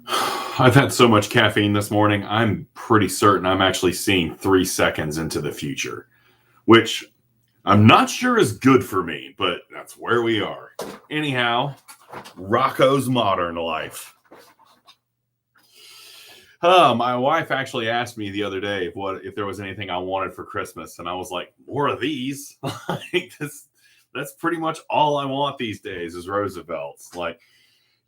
I've had so much caffeine this morning. I'm pretty certain I'm actually seeing 3 seconds into the future, which I'm not sure is good for me, but that's where we are. Anyhow, Rocco's modern life. My wife actually asked me the other day if there was anything I wanted for Christmas, and I was like, more of these. That's pretty much all I want these days is Roosevelt's. Like,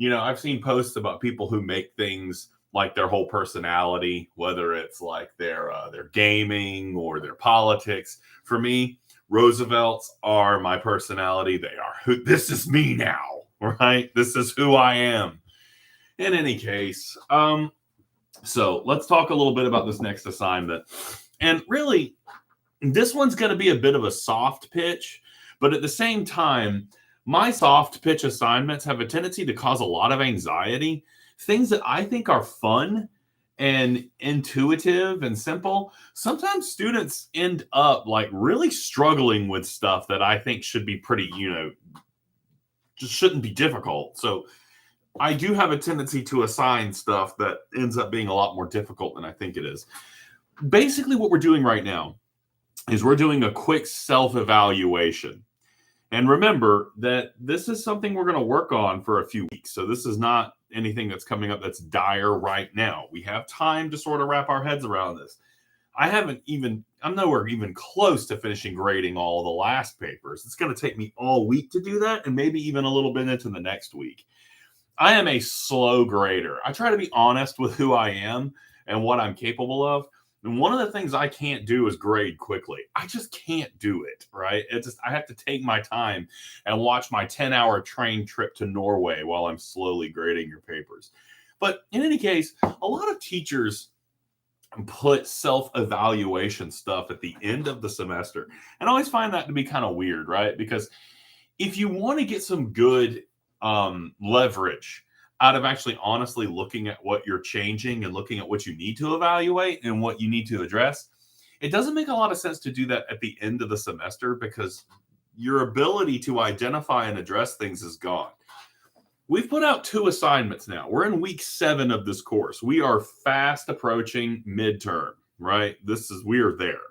I've seen posts about people who make things like their whole personality, whether it's like their gaming or their politics. For me, Roosevelt's are my personality. They are who this is me now, right? This is who I am. In any case, so let's talk a little bit about this next assignment. And really, this one's going to be a bit of a soft pitch, but at the same time, my soft pitch assignments have a tendency to cause a lot of anxiety. Things that I think are fun and intuitive and simple, sometimes students end up like really struggling with stuff that I think should be pretty, just shouldn't be difficult. So I do have a tendency to assign stuff that ends up being a lot more difficult than I think it is. Basically, what we're doing right now is we're doing a quick self-evaluation. And remember that this is something we're going to work on for a few weeks. So this is not anything that's coming up that's dire right now. We have time to sort of wrap our heads around this. I'm nowhere even close to finishing grading all the last papers. It's going to take me all week to do that and maybe even a little bit into the next week. I am a slow grader. I try to be honest with who I am and what I'm capable of. And one of the things I can't do is grade quickly. I just can't do it, right? I have to take my time and watch my 10-hour train trip to Norway while I'm slowly grading your papers. But in any case, a lot of teachers put self-evaluation stuff at the end of the semester. And I always find that to be kind of weird, right? Because if you want to get some good leverage out of actually honestly looking at what you're changing and looking at what you need to evaluate and what you need to address, it doesn't make a lot of sense to do that at the end of the semester because your ability to identify and address things is gone. We've put out 2 assignments now. We're in week 7 of this course. We are fast approaching midterm, right? We are there.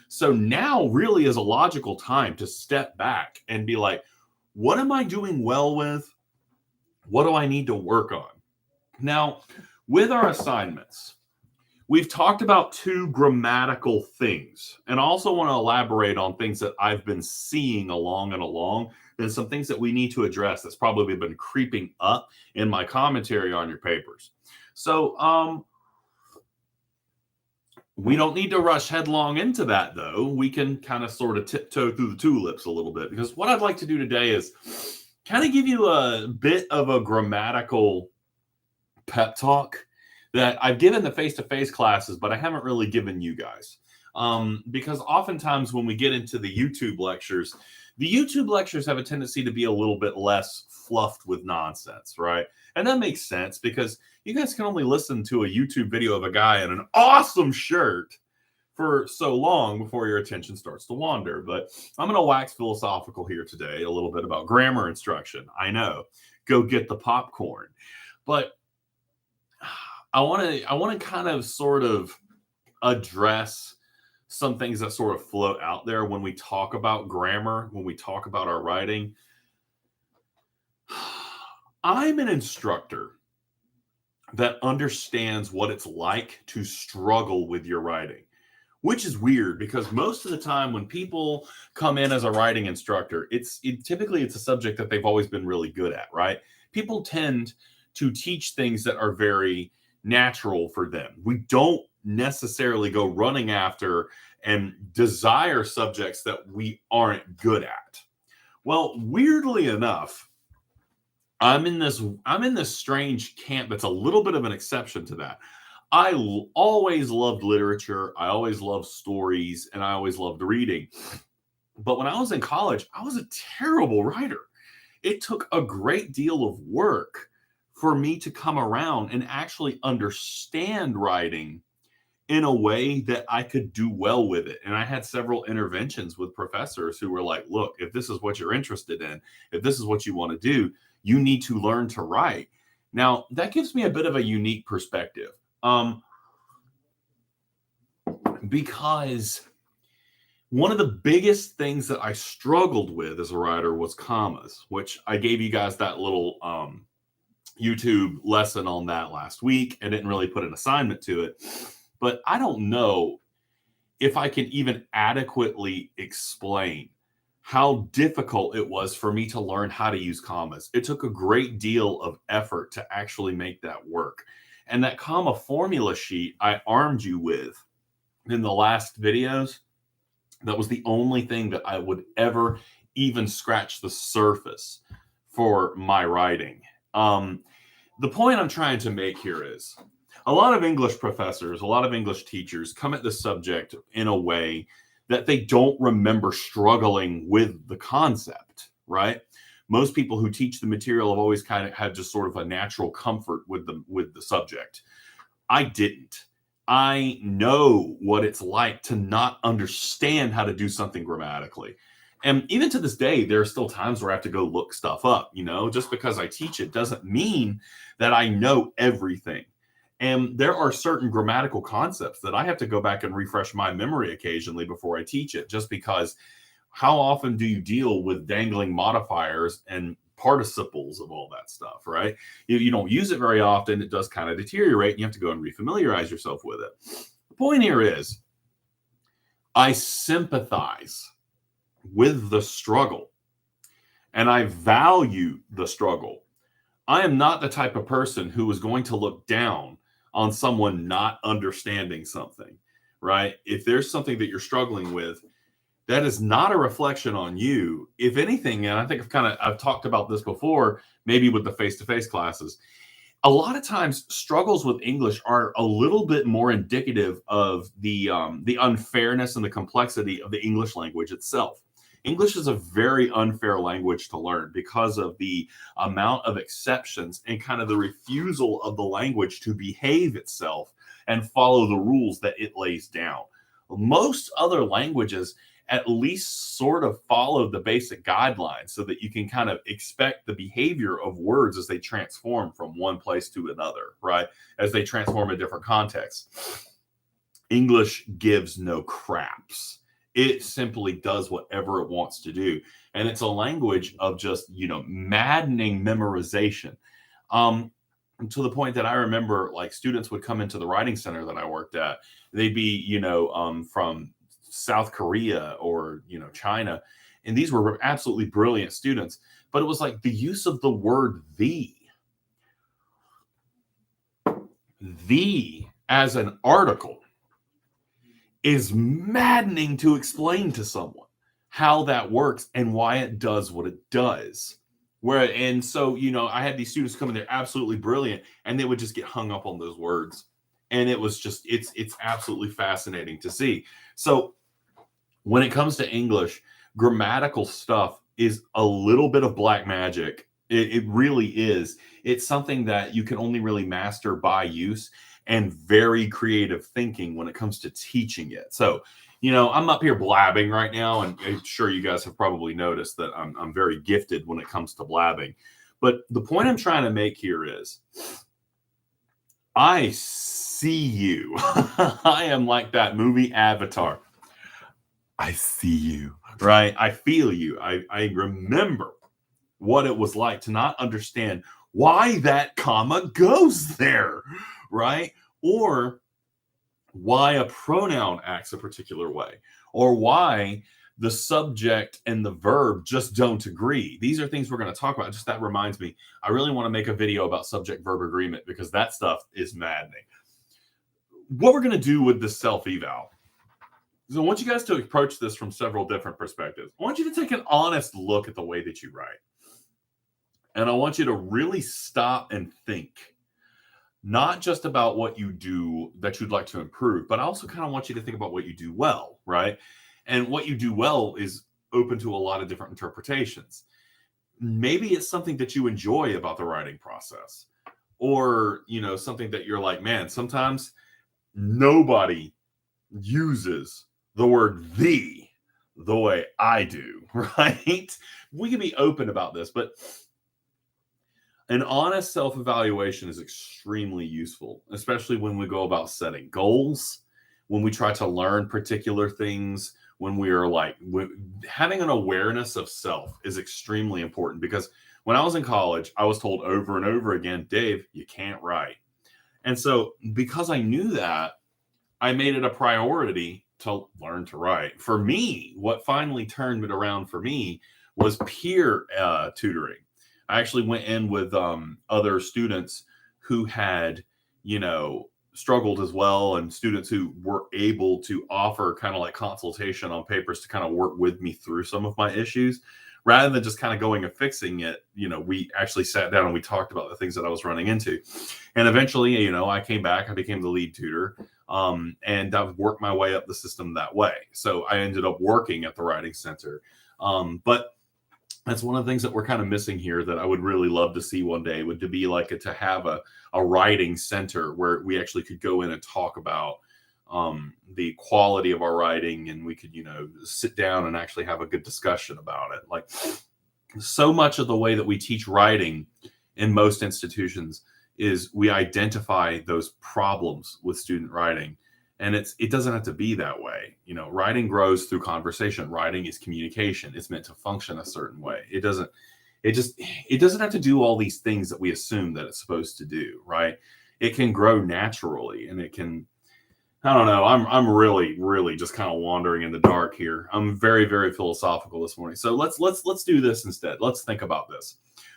So now really is a logical time to step back and be like, what am I doing well with? What do I need to work on? Now, with our assignments, we've talked about 2 grammatical things, and I also want to elaborate on things that I've been seeing along and some things that we need to address that's probably been creeping up in my commentary on your papers. So, we don't need to rush headlong into that, though. We can kind of sort of tiptoe through the tulips a little bit, because what I'd like to do today is kind of give you a bit of a grammatical pep talk that I've given the face-to-face classes, but I haven't really given you guys. Because oftentimes when we get into the YouTube lectures have a tendency to be a little bit less fluffed with nonsense, right? And that makes sense because you guys can only listen to a YouTube video of a guy in an awesome shirt for so long before your attention starts to wander. But I'm going to wax philosophical here today a little bit about grammar instruction. I know, go get the popcorn. But I want to kind of sort of address some things that sort of float out there when we talk about grammar, when we talk about our writing. I'm an instructor that understands what it's like to struggle with your writing, which is weird because most of the time when people come in as a writing instructor, typically it's a subject that they've always been really good at, right? People tend to teach things that are very natural for them. We don't necessarily go running after and desire subjects that we aren't good at. Well, weirdly enough, I'm in this strange camp that's a little bit of an exception to that. I always loved literature. I always loved stories, and I always loved reading. But when I was in college, I was a terrible writer. It took a great deal of work for me to come around and actually understand writing in a way that I could do well with it. And I had several interventions with professors who were like, look, if this is what you're interested in, if this is what you want to do, you need to learn to write. Now, that gives me a bit of a unique perspective. Because one of the biggest things that I struggled with as a writer was commas, which I gave you guys that little YouTube lesson on that last week. I didn't really put an assignment to it, but I don't know if I can even adequately explain how difficult it was for me to learn how to use commas. It took a great deal of effort to actually make that work. And that comma formula sheet I armed you with in the last videos, that was the only thing that I would ever even scratch the surface for my writing. The point I'm trying to make here is a lot of English professors, a lot of English teachers come at this subject in a way that they don't remember struggling with the concept, right? Most people who teach the material have always kind of had just sort of a natural comfort with the subject. I didn't. I know what it's like to not understand how to do something grammatically. And even to this day, there are still times where I have to go look stuff up. Just because I teach it doesn't mean that I know everything. And there are certain grammatical concepts that I have to go back and refresh my memory occasionally before I teach it, just because how often do you deal with dangling modifiers and participles of all that stuff, right? You don't use it very often. It does kind of deteriorate, and you have to go and refamiliarize yourself with it. The point here is I sympathize with the struggle, and I value the struggle. I am not the type of person who is going to look down on someone not understanding something, right? If there's something that you're struggling with, that is not a reflection on you. If anything, and I think I've talked about this before, maybe with the face-to-face classes, a lot of times struggles with English are a little bit more indicative of the unfairness and the complexity of the English language itself. English is a very unfair language to learn because of the amount of exceptions and kind of the refusal of the language to behave itself and follow the rules that it lays down. Most other languages at least sort of follow the basic guidelines so that you can kind of expect the behavior of words as they transform from one place to another, right? As they transform in different contexts. English gives no craps. It simply does whatever it wants to do. And it's a language of just, maddening memorization. To the point that I remember, like, students would come into the writing center that I worked at. They'd be, from South Korea or, China. And these were absolutely brilliant students. But it was like the use of the word the as an article is maddening to explain to someone how that works and why it does what it does. So, I had these students come in there absolutely brilliant, and they would just get hung up on those words. And it was just, it's absolutely fascinating to see. So when it comes to English, grammatical stuff is a little bit of black magic. It really is. It's something that you can only really master by use and very creative thinking when it comes to teaching it. So, I'm up here blabbing right now, and I'm sure you guys have probably noticed that I'm very gifted when it comes to blabbing. But the point I'm trying to make here is I see you. I am like that movie Avatar. I see you, right? I feel you. I remember what it was like to not understand why that comma goes there, right? Or why a pronoun acts a particular way, or why the subject and the verb just don't agree. These are things we're going to talk about. Just that reminds me, I really want to make a video about subject-verb agreement because that stuff is maddening. What we're going to do with the self-eval, so I want you guys to approach this from several different perspectives. I want you to take an honest look at the way that you write. And I want you to really stop and think, not just about what you do that you'd like to improve, but I also kind of want you to think about what you do well, right? And what you do well is open to a lot of different interpretations. Maybe it's something that you enjoy about the writing process, or, something that you're like, man, sometimes nobody uses the word the way I do, right? We can be open about this, but An honest self-evaluation is extremely useful, especially when we go about setting goals, when we try to learn particular things, when we are like having an awareness of self is extremely important because when I was in college, I was told over and over again, Dave, you can't write. And so because I knew that, I made it a priority to learn to write. For me, what finally turned it around for me was peer tutoring. I actually went in with other students who had, struggled as well, and students who were able to offer kind of like consultation on papers to kind of work with me through some of my issues rather than just kind of going and fixing it. We actually sat down and we talked about the things that I was running into. And eventually, I came back, I became the lead tutor, and I've worked my way up the system that way. So I ended up working at the writing center. But that's one of the things that we're kind of missing here that I would really love to see one day would to be like to have a writing center where we actually could go in and talk about the quality of our writing, and we could, sit down and actually have a good discussion about it. Like so much of the way that we teach writing in most institutions is we identify those problems with student writing. And it doesn't have to be that way. Writing grows through conversation. Writing is communication. It's meant to function a certain way. It doesn't have to do all these things that we assume that it's supposed to do, right? It can grow naturally, and it can, I don't know. I'm really, really just kind of wandering in the dark here. I'm very, very philosophical this morning. So let's do this instead. Let's think about this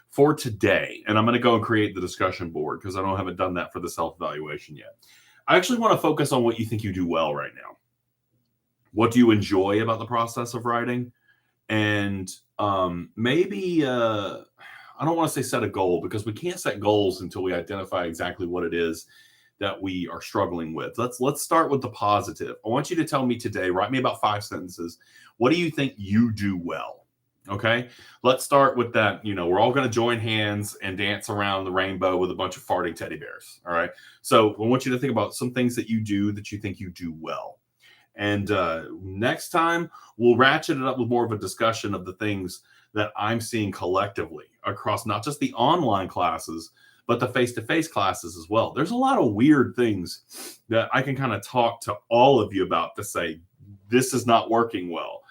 for today. And I'm going to go and create the discussion board because I haven't done that for the self-evaluation yet. I actually want to focus on what you think you do well right now. What do you enjoy about the process of writing? And maybe, I don't want to say set a goal because we can't set goals until we identify exactly what it is that we are struggling with. Let's start with the positive. I want you to tell me today, write me about 5 sentences. What do you think you do well? Okay, let's start with that. We're all going to join hands and dance around the rainbow with a bunch of farting teddy bears. All right. So I want you to think about some things that you do that you think you do well. And next time we'll ratchet it up with more of a discussion of the things that I'm seeing collectively across not just the online classes, but the face-to-face classes as well. There's a lot of weird things that I can kind of talk to all of you about to say, this is not working well.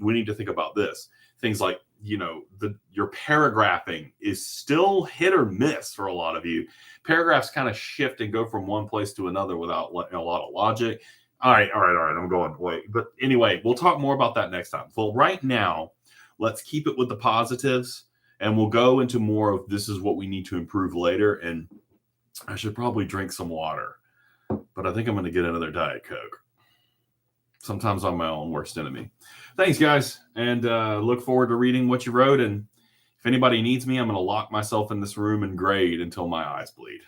We need to think about this. Things like, your paragraphing is still hit or miss for a lot of you. Paragraphs kind of shift and go from one place to another without a lot of logic. All right. I'm going away. But anyway, we'll talk more about that next time. Well, right now, let's keep it with the positives, and we'll go into more of this is what we need to improve later. And I should probably drink some water, but I think I'm going to get another Diet Coke. Sometimes I'm my own worst enemy. Thanks, guys. And look forward to reading what you wrote. And if anybody needs me, I'm going to lock myself in this room and grade until my eyes bleed.